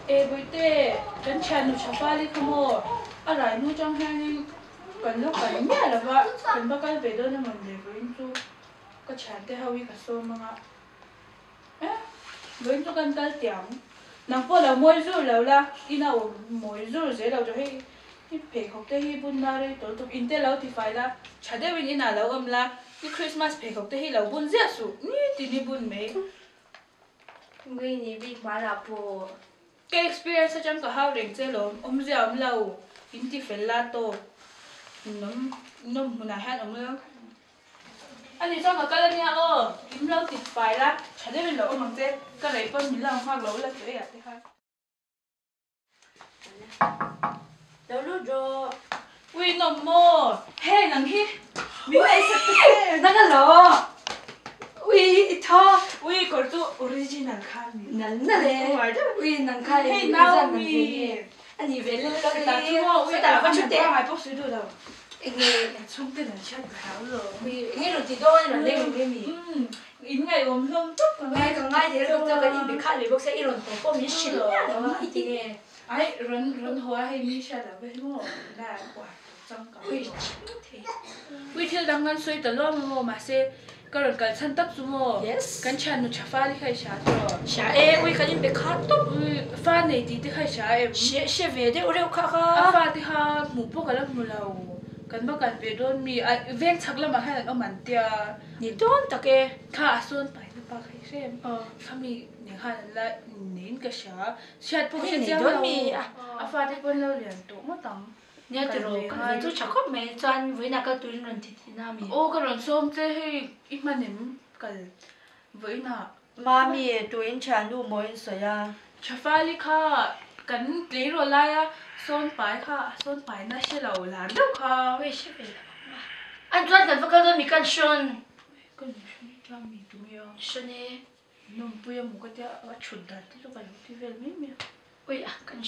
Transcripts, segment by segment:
e boite kan chanu chapali khamo arai nu chang hangin kan lo kan nya la ba kan ba kal be do na man le boin chu ka chan te hawi ka so manga boin chu kan kal tiang nang po la moi zu lo la ina o moi zu ze lo jo he hi pe khok te hi bun na re to tu in te lo ti fai la chade win ina lo am la hi Christmas pe khok te hi lo bun zia su ni ti ni bun me người này bị quá là bồ cái experience chẳng có hao rèn chơi lắm ông già ông lâu in ti phải la to nó muốn là hát ông lâu anh đi xong rồi cái này im lâu thì phải la chả để mình lâu ông mang chơi cái này con mình làm hoa lâu là thế à thế ha đâu lúc rồi ui nó mò hey nằng hi mình ai sắp thế nó cái lọ ui thọ ui còn tu original khan mình nắn nè ui nắn khai hey nào mình anh nhìn về lên cái cái gì ui ta vẫn chưa qua mai bốc xíu được đâu nghe chung tên là chắc tháo rồi nghe rồi thì đôi là lên cái gì in ngày ôm hương tốt mà nghe còn ngay thì lúc cho cái gì bị khai thì bốc sẽ iron tổ có miếng xịt rồi thì nghe ai run hoa hay mi sa là với ngô là quả trong cả quy thiên đang ngăn suy tận lo ngô mà se cái rồi cái chân tấp xuống ngô cái chân nó chả pha đi khai xả rồi xả em quy cái gì bị khai tốt pha này thì khai xả em sẽ về đấy ở đâu khai pha thì ha mù bốc cái lắm mù lâu cái bác cái về đón mi ven chắc lắm mà hay là ông mạnh tia nhỉ đón ta cái khá xuân phải nó bác hay xem khá mi những hai là nín cái xả bốc sẽ giang lâu pha thì con lâu liền tụ mất tầm nhớ từ rồi cái tôi chắc có mấy chân với nào cái túi lần thì nào mi ô cái lần xôm thế hay ít mà nếm cái với nào mami túi in chán đủ mỗi sợi à chả phải đi khá cắn lấy rồi lại á xôm phải nó sẽ lâu lắm đâu khá vậy sẽ về anh cho anh phải cái mi can sơn cái này cho mình tụi mình sơn nè nó bây giờ một cái đĩa chuẩn đạt thì lúc này thì về mấy ui à can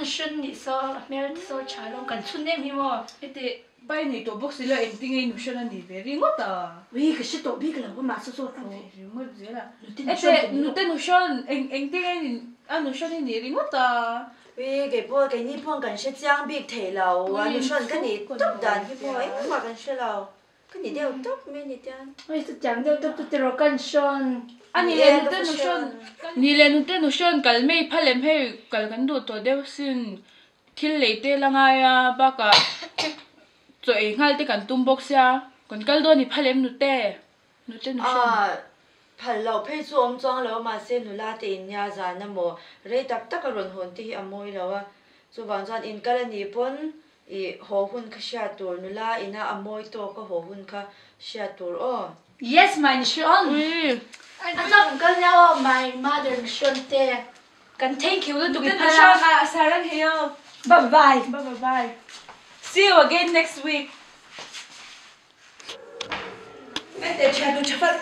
sơn nhỉ sao mẹ sao trái luôn can sơn em hi mà thế bây này tổ bốc xí là em tin ngay nụ sơn này về riêng ngót à ui cái shit tổ biết cái là cái mà sao riêng ngót dễ là thế nụ tên nụ sơn em tin ngay anh nụ sơn này riêng ngót à ui cái nhị phong cần sẽ trang bị thể lâu anh nụ sơn cái này tóc đàn hi mà em mà cần sẽ lâu cái này đeo tóc mấy này đeo ui tôi chẳng đeo tóc tôi rồi can sơn anh nhìn lên nụ tên nụ sơn cái mấy phải làm hay cái cái đồ tổ đeo xin khi lấy tên là ngay à bác à rồi ngay tới cái tum box ya còn cái đồ này phải làm nụ tên nụ sơn phải lâu phải zoom trang lâu mà xem nụ la tiền nhà ra nè mò rồi tập tất cả rồi hồn thì amoi lâu à so bằng rằng in cái này pon hồ hun khá xa tour nụ la ina amoi to có hồ hun khá xa tour yes my son anh cho cái nhau my mother son te can thank you to be Sean Sarah here bye bye bye see you again next week để cha đồ chấp nhận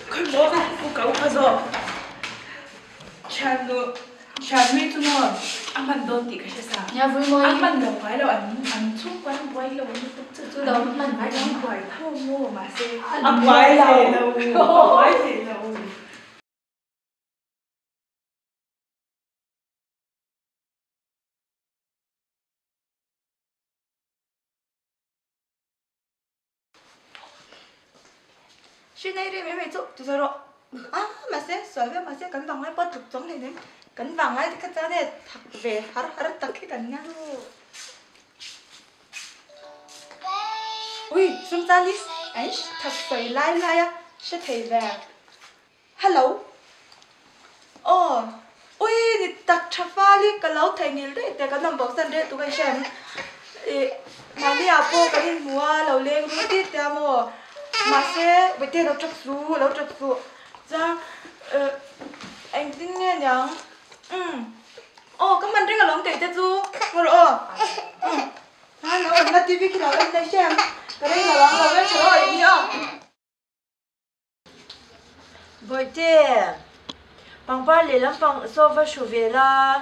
con bố cô cậu bao giờ cha mi tu nó anh bạn đón thì cái sao nhà vui môi anh bạn đâu phải đâu anh chung quanh quay lâu như tôi đâu mình phải đóng quầy thâu mua mà xem anh quay lâu quay gì lâu Xuyên này đi mấy chụp từ rồi mà sẽ sửa với mà sẽ cắn vàng lại bớt trục giống này đấy cắn vàng lại thì cái giá này thật về rất tắc cái cắn nhau ui chúng ta đi ấy thật phải lại à sẽ thấy về hello ui đi đặt chắp vào đi cái lâu thấy nhiều đấyแต่ก็นำบอกสันเดตุกันเช่นmà đi à po cái đi mua lâu lên cũng điแต่mà mà sẽ bây giờ lâu chập su ra anh tin nghe nhở cái mình rất là lớn kể cho chú rồi nó là tivi khi nào em lấy xem cái đây là lớn rồi trời ơi nhá bây giờ bằng ba lì lắm bằng so với số về là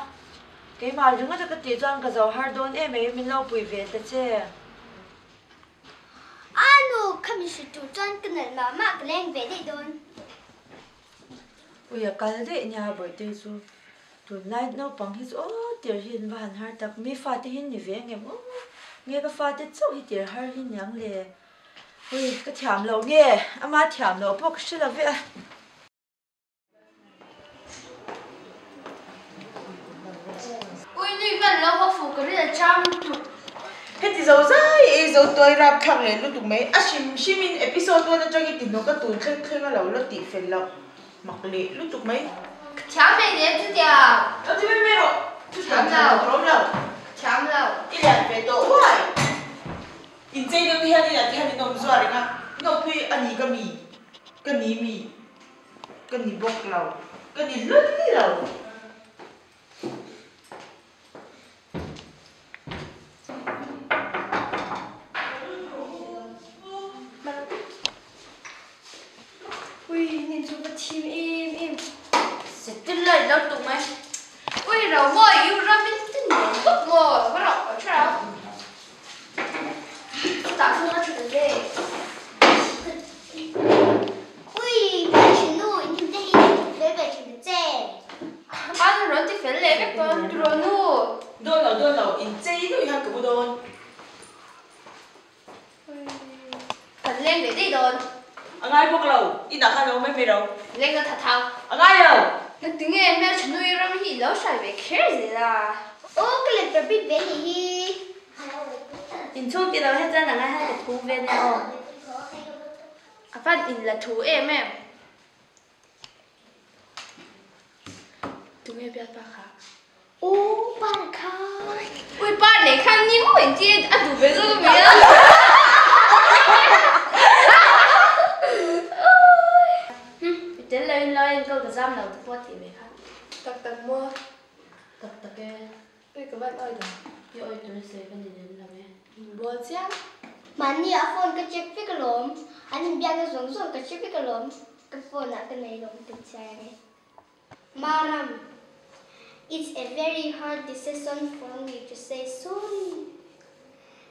cái mà chúng ta cái tiền trang cái giàu hard don em mình lâu bùi về thế chứ Ano kami sa tutan ka na mama kalang bedi doon. ui cái đấy nhà bởi thế chú tụi lại nó bằng hết ô tiền hiền và hàn har tắc mi phát hiện như vậy nghe ô nghe cái phát hiện chỗ hết tiền har hiền nhang lệ ui cái thảm lâu nghe ama thảm lâu bốc xí là vậy ui như vậy là họ phụ cái này trăm hết thì dấu dai dấu tôi rap khang lên lúc tụi mấy shimin episode tôi đã cho cái tiền nó cái tuần khơi khơi cái lâu nó tỉ phèn lâu mặc lệ lúc tụi mấy chạm này để chứ kìa ở đây mấy rồi chạm lâu trốn lâu chạm lâu đi làm về tổ hoài in chơi được thì hay đi nông doa đấy nha nông phi anh ấy cái mì bốc lâu cái mì lứt đi lâu ui nhìn chúng ta chim im sẽ tin lời đâu tụi mày ui rồi ngồi yêu ra bên tin nhỉ bốc ngồi bắt đầu ở chỗ nào打算要去的嘞。ui bạn chuyển nuôi nhưng đây lấy về chuyển được chè Anh nói thì phải lấy cái con rồi nu. đôi lẩu in chơi thôi ha cứ đôi Thành lên để đi đồn. anh ai bốc lẩu in đặt hai lẩu mấy đâu Lên cái thật thao. anh ai đâu Nó tiếng em mẹ chuyển nuôi ra mới hiểu lẩu xài về kia gì là. ô cái lịch tập biết về thì in chung cái đâu hết ra là ngay hai cái thú về này không À phát in là thú em. Tiếng em biết ba khá. ô bạn khá Ui ba này khăn như mỗi chị ăn đủ về rồi mẹ. đến lên câu cái giam đầu tôi có thể về khác Tặc mua. tập cái Ui các bạn ơi đó. yo tôi sẽ cái gì đến làm em Bố chắc. mà nhỉ phone cái chiếc với cái lốm anh biết cái giống cái chiếc với cái lốm cái phone là cái này lốm tự chạy này Maram it's a very hard decision for me to say sorry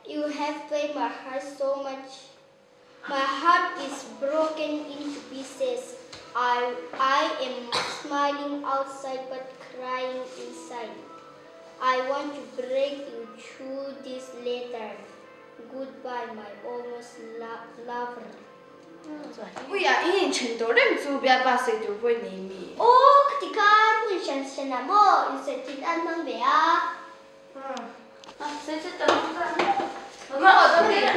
you have played my heart so much my heart is broken into pieces I am smiling outside but crying inside I want to break you through this letter. Goodbye, my almost lover. Ui à in chuyển tổ đem chú biết ba sẽ đủ với nỉ mì. Ô, cái con mình chẳng làm mơ, mình sẽ thích ăn mang về à? Sẽ tao không ra. Mà ở trong này là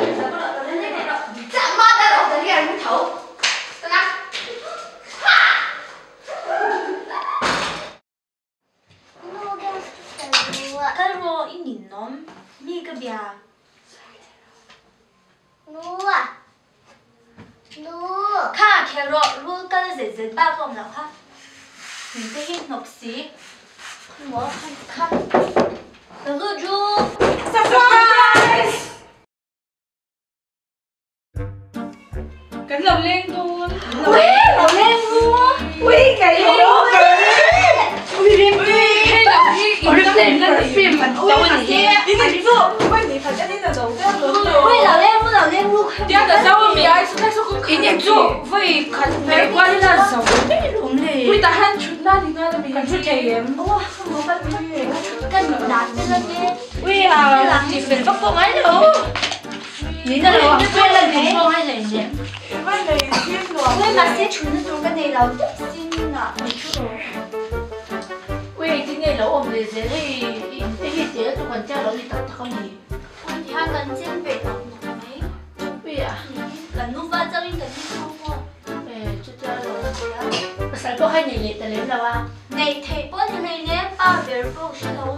chạm mắt ra ở đây là muốn thấu. Tao nè. cái ro in nhìn nó mi cái bia Nua. khá khéo ro cái gì gì ba không nào khác mình sẽ hít ngọc xí mua khăn đừng có chú surprise Cái lồng lên thôi. lẩu lên luôn ui cái lẩu Hay là đi lên lên phim mà cháu anh chị. đi đi giúp quay đi phải cho đi là đầu tiên lẩu lên luôn Đi ăn ở đâu mà ai sẽ không ý niệm chú với khăn mẹ qua đi là sống. đúng này Ui ta han chút na đi na là mình chút chạy em. ô không có cái gì đạt lên nhé Ui à chị phải bắt con ấy đâu. Nghĩ là đâu quên lần thì không hay là gì. cái này riêng rồi 왜 맛에 주는 동안 내 라우 찐나 Ui cái này lẩu ổn thì sẽ đi cái gì tụi con cha lẩu đi tập không gì. 언니 한 건진 왜 나오는 Ui à. là nuva cho mình cái không không Chú cha lẩu. Sao có hai nhỉ tại lấy đâu à? này thầy bố thì này nhé ba về bố sẽ đâu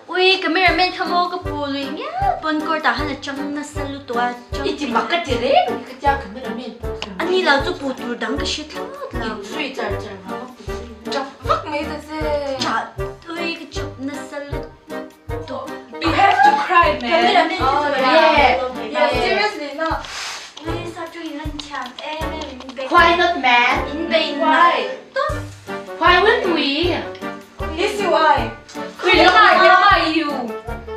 ui cái mấy mình tham ô cái bù lùi nhá bọn cô ta hay là trong nó sẽ lưu tua Ít chỉ mặc cái gì đấy cái cha cái mấy là miền. anh là tụ bù tụ đắng cái shit là Suy trời hả? Chọc fuck mấy cái gì. chả ui cái chụp nó sẽ lưu tụ You have to cry man. cái mấy là mình Yeah, seriously no. ui sao chú ý lên chàng em mình Why not man? in bên Why? Why wouldn't we? is you ai Vì nó mà you.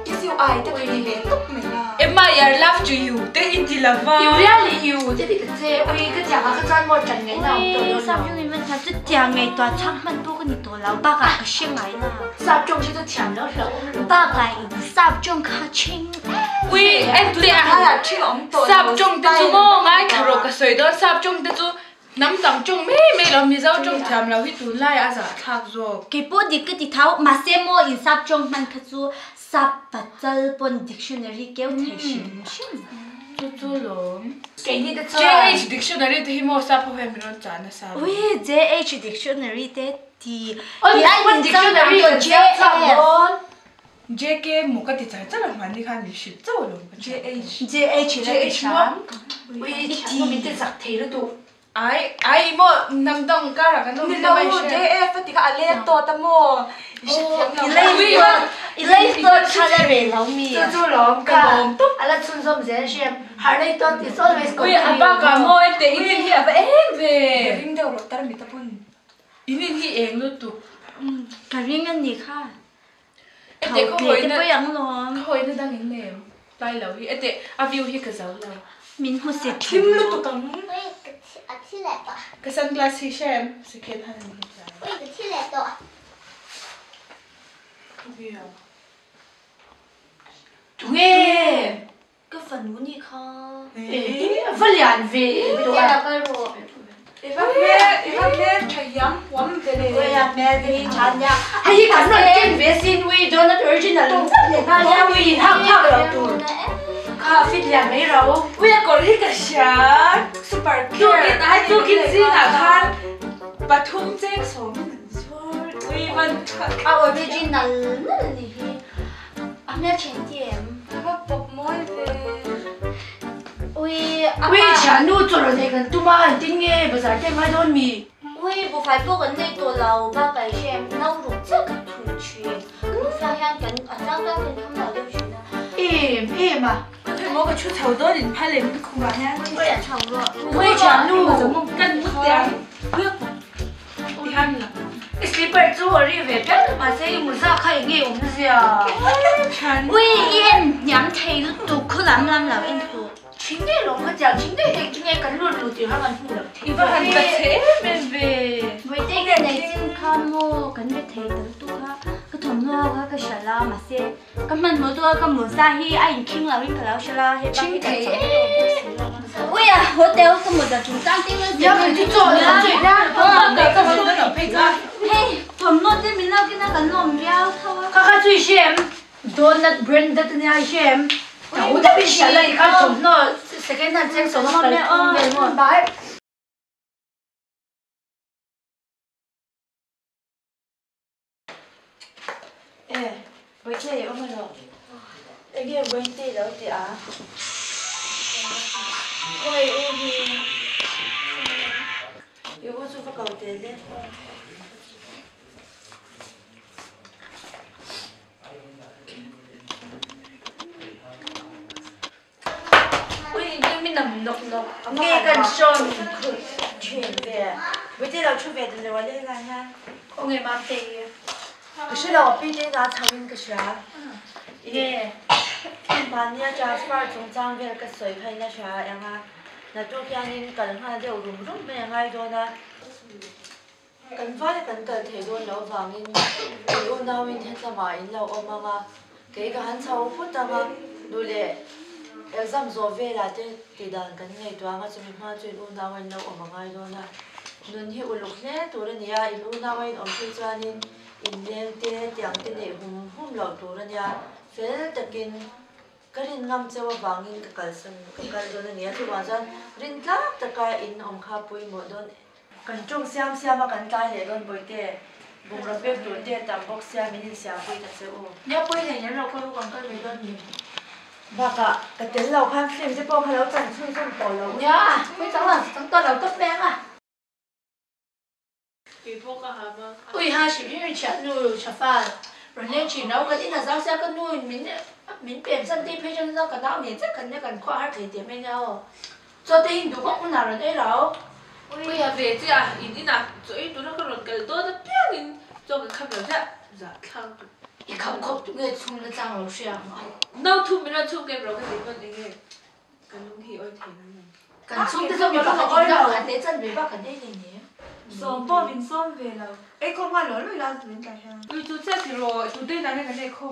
is you ai chắc cái gì đến lúc mình à Em mà I love to you te in ti lava yêu ra li yêu thế thì cái gì ui cái chàng cái chân một chân ngày nào tôi sao như mình thật rất chàng ngày toàn chắc mình bố cái gì tổ lão ba cái xem ngày nào sao trông sẽ tôi chàng đó rồi ba cái sao trong khá chính ui em tụi hay là chuyện ông tổ sắp trong te chu mo ngai tharo ka soi do sắp trong te chu nắm tang trong mê mê lo mi zau trong tham lo hi tu lai a za thak zo cái bố đi cái gì tháo mà xem mua in sao trong mình khá chú sắp bắt chân bon dictionary kéo thấy xin chu chu lo cái gì đó JH dictionary te hi mo sap ho hem ron cha na sa ui JH dictionary thế thì ôi anh con dictionary còn chết luôn JK mo ka ti cha cha la man ni khan ni shi zo lo JH là cái sáng ui chàng mình tên giặc thế đó tụ ai mo nam dong ka ra ka no mình đâu JF thì cái ale to ta mo Elate salary lâu mi chú lắm cả ala chun som dễ xem har đây tôi thì số về ui aba ka mo te in hi aba em ve ring đâu rồi ta mi ta pun in hi eng lu tu cái riêng anh gì khác te ko hoi na cái yang lo hoi na dang in ne lai lo hi te a view hi ka zau lo mình hút sẽ tim lu tu tam Ui, cái thi lệ to. ka sunglass hi shem second hand ni cha Ui, cái thi lệ to. nghe cái phần của gì không phát liền về Ui, cái là cái rồi. Ivan chạy yam wam về ôi à mẹ thì chán nhá hay gì cả nó trên về xin we donut original để ta nha we thao thao được tụ cà phê liền mấy rồi ui ko ri ka sha super cute ai tu kin si na khan pathum chek so ui man original là gì anh đã chén điểm bọc môi về ui we chả nuôi cho rồi này gần tu mà tin nghe bây giờ cái mai đón mì ui bộ phải bộ cái này tổ lâu ba cái xem nấu rượu rất là thuần truyền cái phương 향 cái ở trong đó cái không nào đều chuyển em à cái mo ka chu thau do din phai le mi khung ra ha ui à chồng rồi we chả nuôi kan mu te ui ti han la sleeper chú ở đi về cái mà sẽ một sao khai nghe ông gì à chan ui em nhắm thấy nó tụ cứ làm là em tụ chính đây luôn cái chàng chính đây thì nghe cắn luôn rồi thì hai bạn phụ được i ba han ka che men ve với cái này xin khám mô cái này thấy được tụ ha cái thùng nó cái sả la mà xe cái mình mới tôi cái muốn sa hi anh kinh là anh cái lão sả la hết chính thế ui à hotel cái một giờ chúng ta tiếng giờ phải đi做了最大ka ka so na pe ga hey thùng nó thì mình lao cái nào cái nôm riau thôi các cái最xem donut brand that này xem我这边写了一个从那 second hand 这手那个空的我买。ê với chơi ông mà rồi cái kia quên tê đâu thì à ôi ôi yêu có chút phát cầu tiền đấy ui nhưng mình nằm nọc nghe cần son chuyển về với chơi đâu chút về thì rồi lên lại ha không nghe mà tiền cái sự là bây giờ đã thành những cái sự 이게 반이야 자스파 종장별 그 소이파이나 샤 양아 나 쪽이아닌 간하데 우rumrum 매양아이 도나 간파에 간가 대도 너 방인 이거 나윈 했다 마인 너 엄마가 걔가 한 차오 후다가 놀래 exam zove라 때 디단 간네 도아가 좀 마주 우나윈 너 엄마가 도나 눈이 울룩네 도르니야 이루나와인 엄피자닌 인내때 양때네 훔훔러 도르냐 fel takin karin ngam chawa bangin ka kalsan ka kal don ania chu wajan rin tlak taka in om kha pui mo don kan chung siam siama kan tai le don boite bung ra pek tu te tam box siam min siam pui ta se o nhớ quay này nhớ rồi quay còn cái gì đó nhiều ba ka tel lau khan film se po khalo chan chun chun po lo nhớ à quay chẳng là chẳng to đầu tóc đen à ui ha chỉ biết chặt nuôi chặt pha rồi nên chỉ nấu cái gì là rau xeo cái nuôi mình biển sân đi phải chân rau cái đó mình chắc cần khoa hát thể điểm với nhau cho tên đủ không nào rồi đấy đâu ui à về chứ à in đi nào rồi tụi nó có rồi cái tôi nó biết in cho cái khăm rồi chứ dạ khăm 一看口就给冲了脏了水啊嘛。 đâu thu mình là thu cái rồi cái gì vẫn đi nghe cái lúc thì ôi thế nó Cần冲的时候，你把它听到，肯定真没把肯定的你。 Xóm bò mình xóm về là ấy không phải lỗi là đến tại sao ui tôi chắc thì rồi tôi đây là cái này không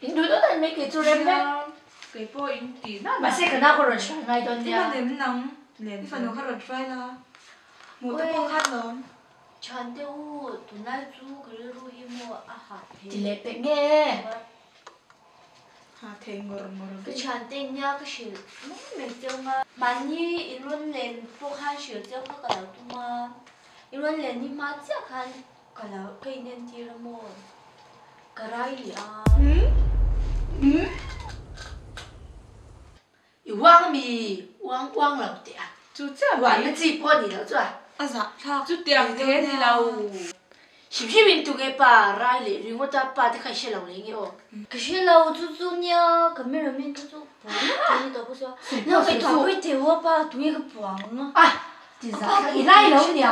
Những đứa đó mấy cái chỗ em đấy. cái po in tí nó Mà sẽ cái nào có rồi chuyện ngay đó thế mà nha. đến nắng đến phần nó khá là dry là một cái bò khát lớn 저한테 돈 알죠 그리고 힘뭐 아하 Thì lệ bé nghe. à thế ngồi 그 저한테냐 그 실, 맥정아 많이 이런 렌 복한 실정 하가 나도만 이런 렌이 맞지 간 가라 그 있는 뒤로 뭐 가라이야 Quang mì, quang lẩu tiệt. chú chắc Quang cái gì po gì đó chứ à? à dạ thà chú tiền thế thì lâu Xíu xíu mình tụi cái bà rai lệ riêng của ta bà thì khai xe lẩu lấy nhau. 그 실라우 주주냐 그러면 주주 돈이 더 보세요 나 왜 더블 대워봐 동이 그 부엉 À, thì ra cái rai lẩu nhỉ?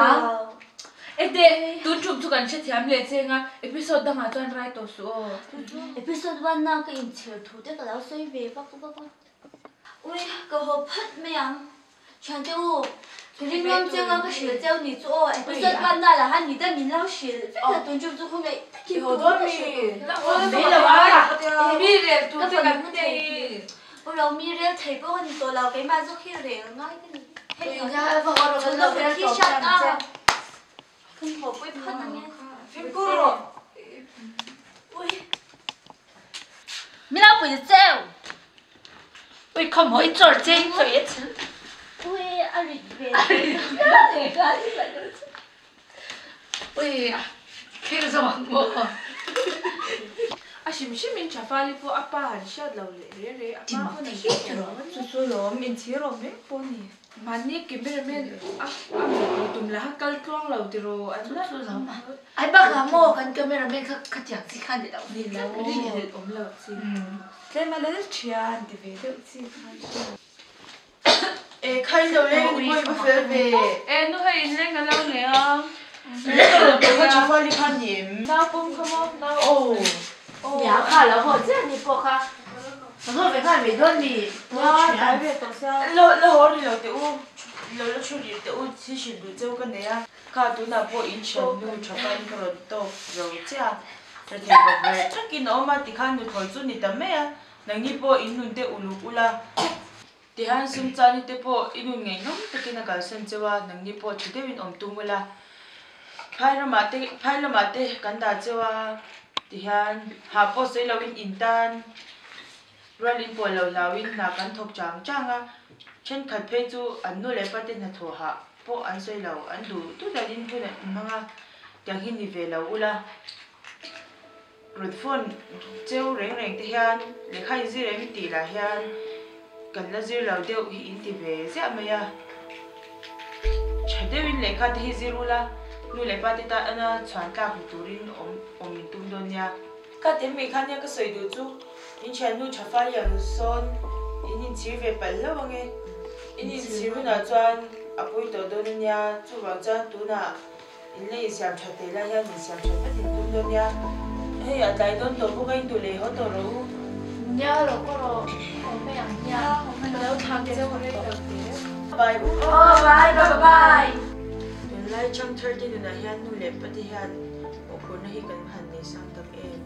em để tôi chụp cho cảnh sẽ thèm lệ xem à episode đang ở trên rai tổ số 에피소드 봤나 그 인체 도대가 나왔어요 왜 바꿔 우리 그거 팟매양 저한테 그림 영정아 그 실정你做 에피소드 봤나 là han 你的名老师这个东就就后面 hiểu đó mình Mấy là quá. em biết rồi tôi sẽ cảnh đây ôi lâu mi real thấy bữa anh tôi là cái mà giúp khi để nói cái Thì ra vợ rồi 저도 nó 그렇게 phải 샷아 큰 버블 팟하냐 phim cô Mình đâu phải treo. Ôi không hỏi trò chơi tôi ấy chứ. 왜 알리 왜 내가 이거. Ôi, cái gì mà mua? à 심심인 자파리 po 아빠 한 샷 lâu lệ re Thì 아빠 mà po thì này biết rồi. chú chú lo mình chỉ lo mấy bò nè mani kimbermen tum la hakal klong lâu thì rồi anh Chú lắm mà. Ai bác hả mua cái camera bên khác chẳng gì khăn để đâu đi đi đâu. đi ôm lâu gì thế mà lấy chuyện thì về được gì ê khai đầu lên ngồi bữa phê về em nó hay lên cái lâu này không tôi cho phải đi khăn nhím nào bông không không nào Nhà khá là hồ chứ đi bộ khá. Nó phải khá về đơn mì. 와, 다이베 또사. 너 허리로 때 우. 너로 추리 때 우, 지실도 저거 내야. 가 누나 보 인천 누 저반 그런 또 로자. 저기 뭐 찾기 너무 디칸도 벌준이 때문에 능이 보 있는데 울울라. 대한 숨자니 때보 이는 놈 특히나 가선저와 능이 보 주대윈 엄뚱물라. 파일로마테 간다 저와 대한 하보 세라윈 인단 Rolling po lo lawin na kan thok chang changa chen khat phe chu an no le patin na tho ha po an soi lo an du tu da din pu na manga kyang hin ni ve lo ula rut phone cheu reng reng te hian le khai zi reng ti la hian kan la zir lo deu hi in ti ve zia ma ya chadewin le kha te hi zirula nu le patin ta ana chwan ta hu turin om min tum don ya ka tem mi khan ya ka soi du chu in chanu chafa ya son in chirve palawang in chiruna chuan apoi to don nya chu wa cha tu na in le siam chate la ya ni siam chate tin tum don ya he ya dai don to ko kai tu le ho to ro Nhớ rồi có rồi. Không phải ăn nha. lâu tham gia vào đây đầu tiên bye Oh, bye bye bye. don lai cham 30 na hian nu le pati hian o ko na hi kan han ni sang tam em